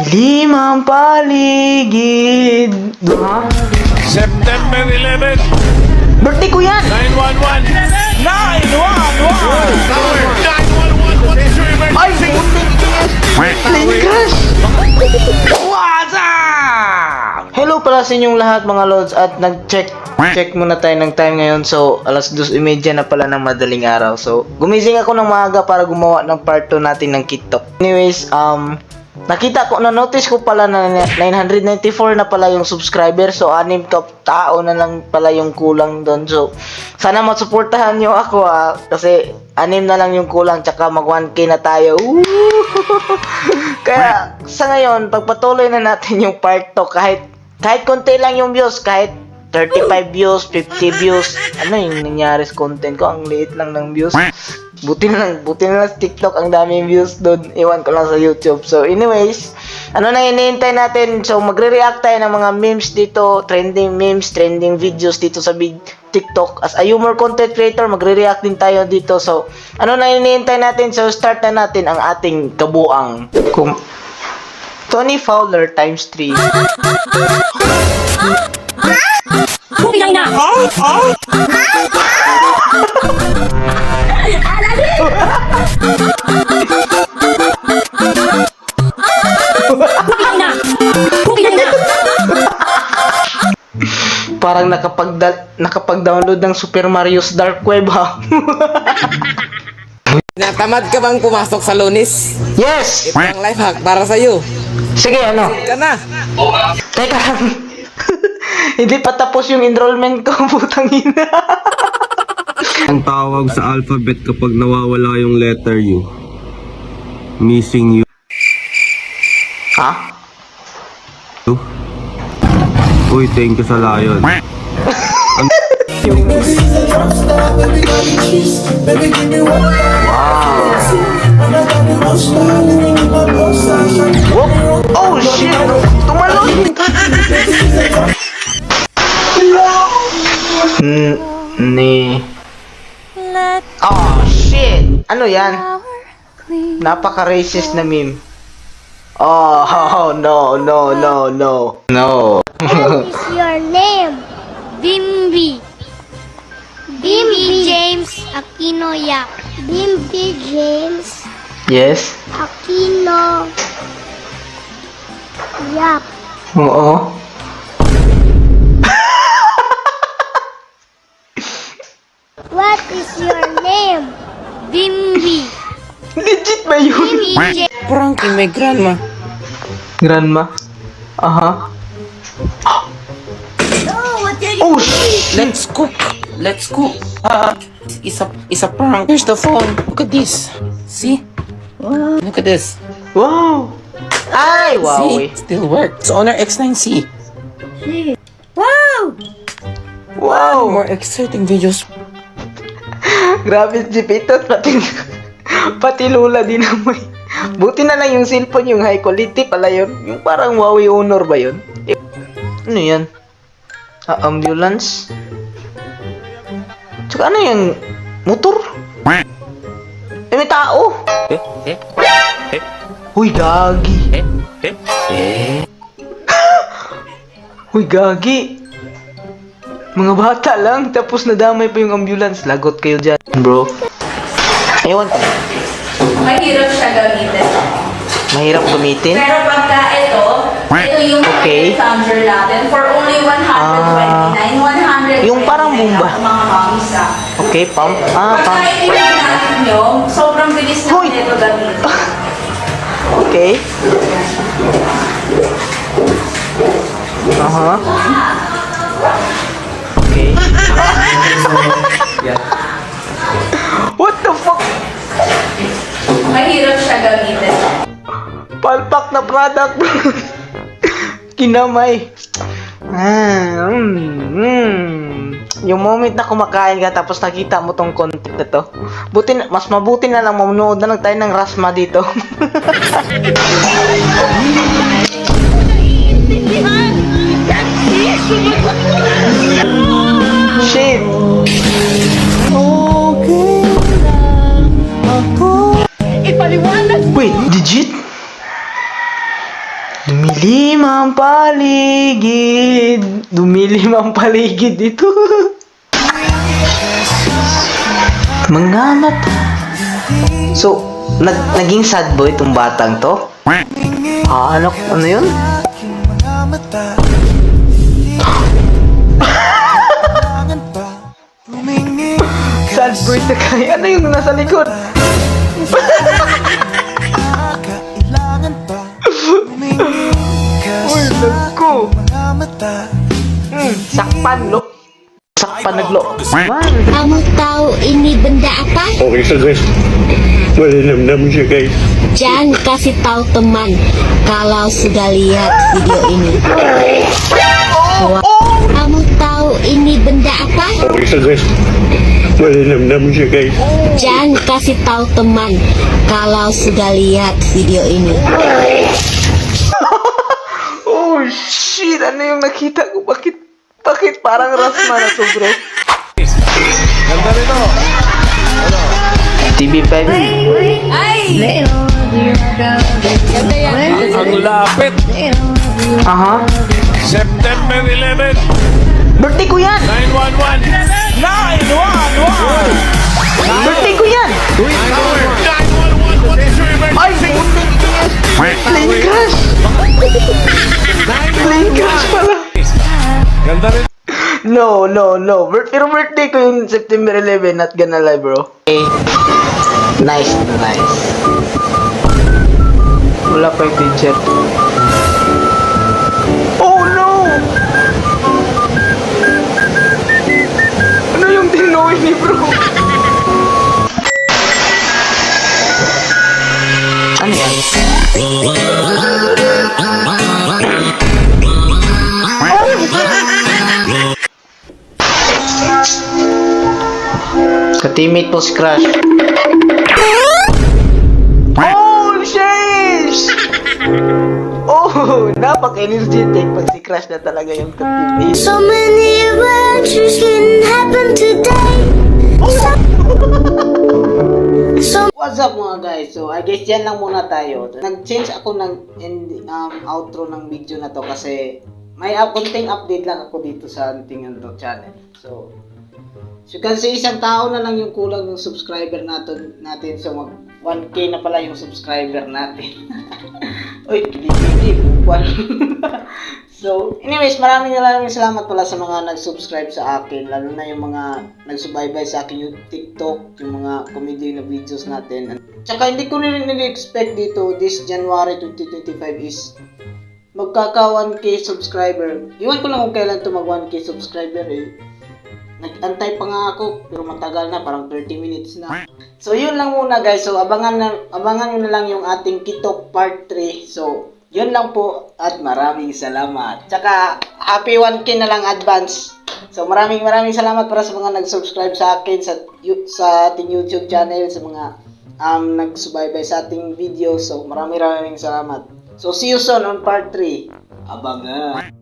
Limang paligid. Ha? September 11, Birthday ko yan! 911. 911. Ay, Linkas! What's up? Hello pala sa inyong lahat mga lods at nag-check muna tayo ng time ngayon. So, alas 2:30 na pala ng madaling araw. So, gumising ako ng maaga para gumawa ng part 2 natin ng TikTok. Anyways, na-notice ko pala na 994 na pala yung subscriber. So, 6 tao na lang pala yung kulang doon. So, sana masuportahan nyo ako kasi 6 na lang yung kulang. Tsaka mag 1K na tayo. Kaya, sa ngayon, pagpatuloy na natin yung part 2. Kahit konti lang yung views. Kahit 35 views, 50 views. Ano yung nangyari sa content ko? Ang liit lang ng views. Buti na lang sa TikTok, ang daming views doon. Iwan ko lang sa YouTube. So, anyways, ano na hinihintay natin? So, magre-react tayo ng mga memes dito, trending memes, trending videos dito sa big TikTok. As a humor content creator, magre-react din tayo dito. So, ano na hinihintay natin? So, start na natin ang ating kabuang. Tony Fowler times 3. Bumigay na! Bumigay na! Bumigay na! Parang nakapag-download ng Super Mario's Dark Web ha. Natamad ka bang pumasok sa Lunes? Yes! Ito ang life hack para sa'yo. Sige, ano? Ka na. Teka lang. Hindi pa tapos yung enrollment ko, putang ina. Ang tawag sa alphabet kapag nawawala yung letter U. Missing U. Ha? Uy, thank you sa layon. Oh shit! Tumalon! Oh shit! Ano yan? Napaka-racist na meme. Oh no. No. What is your name? Bimbi. Bimbi James Aquino Yap. Bimbi James Yes? Aquino Yap. Oo. What is your name? Bimbi. Legit ba yun? Bimbi James. Pranking my grandma. Grandma? Aha. Oh shit! Let's cook. Let's cook. It's a prank. Here's the phone. Look at this. See? Look at this. Wow! Ay, wow See? eh. Still works. It's Honor X9C. Wow! More exciting videos. Grabe si Pito, pati lula din naman. Buti na lang yung cellphone, yung high quality pala yun. Yung parang Huawei Honor ba yun? Ano yan? Ambulance? Tsaka ano yung motor? May tao! Huy, gagi! Huy, gagi! Mga bata lang, tapos nadamay pa yung ambulance. Lagot kayo dyan, bro. Ewan ko. Mahirap siya gamitin. Mahirap gamitin? Pero pagka ito yung Okay. thunder natin for only 129, 100 Yung parang bomba. mga mamisa. Okay, pump. Pagka Pump. itinan natin nyo, sobrang bilis na Hoy! ito gamitin. Okay. Aha. Okay. What the fuck? Mahirap siya gamitin. Palpak na product. Kinamay. Yung moment na kumakain ka tapos nakita mo tong content na to. Mas mabuti na lang mamunood na lang tayo ng Rasma dito. Shit. Wait, legit? Dumilim ang paligid. Dumilim ang paligid dito. Mga mata. So, naging sad boy itong batang to? Ano yun? Sad boy na kaya. Ano yung nasa likod? Uy, nagko. Sakpan, lo. Sakpan naglo. Man. Kamu tahu ini benda apa? Okay, so guys, wala namnam siya guys. Jangan kasih tahu teman kalau sudah lihat video ini. Kamu tahu ini benda apa? Okay, so guys, wala namnam siya guys. Jangan kasih tahu teman kalau sudah lihat video ini. Oh shit, ano yung nakita ko? Bakit parang Rasma na to, bro? Ganda rin o. TV5. Ang lapit. Aha. September 11, Birthday ko yan! 911. 911! Birthday ko yan! 911, what is your Ay, emergency? Plane crash! Plane crash pala! Ganda rin. No. Pero birthday ko yung September 11, not gonna lie, bro. Okay. Nice. Wala pa yung teacher. Oh no! Ano yung tinoy ni bro? Ano yan? Ka-teammate po si Crash. Oh, sheesh! Oh, napaka-energetic pag si Crash na talaga yung ka-teammate. So many adventures can happen today. What's up mga guys? So, I guess yan lang muna tayo. Nag-change ako ng outro ng video na to kasi may konting update lang ako dito sa ating channel. So you can see, isang tao na lang yung kulang ng subscriber natin. So, mag 1K na pala yung subscriber natin. Uy, kili-kili, buwan. So, anyways, maraming salamat pala sa mga nag-subscribe sa akin. Lalo na yung mga nagsubaybay sa akin yung TikTok, yung mga comedy na videos natin. Tsaka hindi ko rin nili-expect dito, this January 2025 is magkaka 1K subscriber. Iwan ko lang kung kailan to mag 1K subscriber eh. Nag-antay pa nga ako, pero matagal na, parang 30 minutes na. So, yun lang muna guys. So, abangan nyo na lang yung ating Kitok Part 3. So, yun lang po at maraming salamat. Tsaka, happy 1K na lang advance. So, maraming salamat para sa mga nag-subscribe sa akin sa ating YouTube channel, sa mga nagsubaybay sa ating video. So, maraming salamat. So, see you soon on Part 3. Abangan!